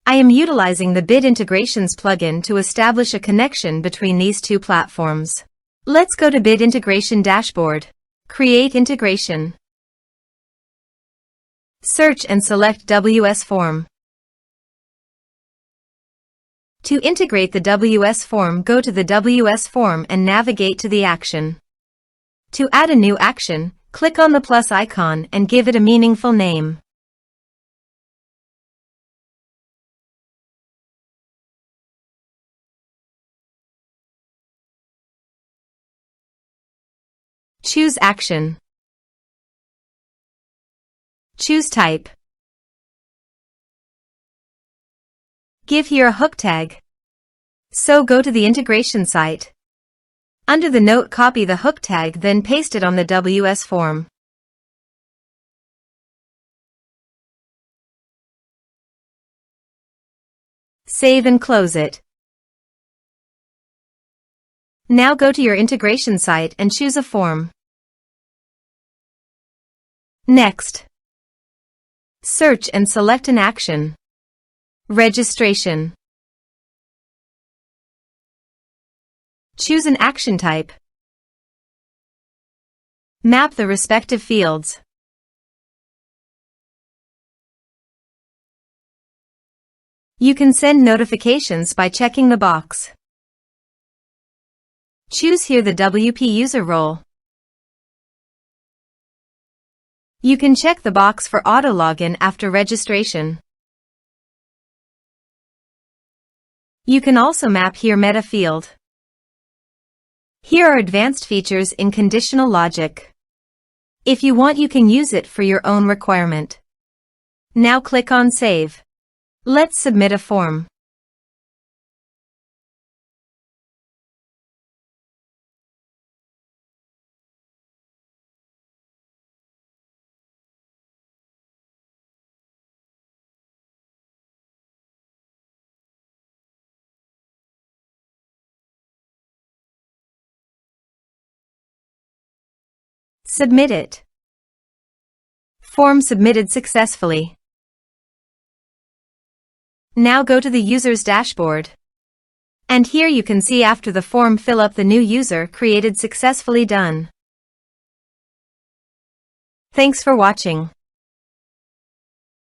I am utilizing the Bit Integrations plugin to establish a connection between these two platforms. Let's go to Bit Integration Dashboard. Create integration. Search and select WS Form. To integrate the WS Form, go to the WS Form and navigate to the action. To add a new action, click on the plus icon and give it a meaningful name. Choose action. Choose type. Give here a hook tag. So go to the integration site. Under the note, copy the hook tag, then paste it on the WS form. Save and close it. Now go to your integration site and choose a form. Next, search and select an action. Registration. Choose an action type. Map the respective fields. You can send notifications by checking the box. Choose here the WP user role. You can check the box for auto login after registration. You can also map here meta field. Here are advanced features in conditional logic. If you want, you can use it for your own requirement. Now click on Save. Let's submit a form. Submit it. Form submitted successfully. Now go to the user's dashboard. And here you can see after the form fill up, the new user created successfully done. Thanks for watching.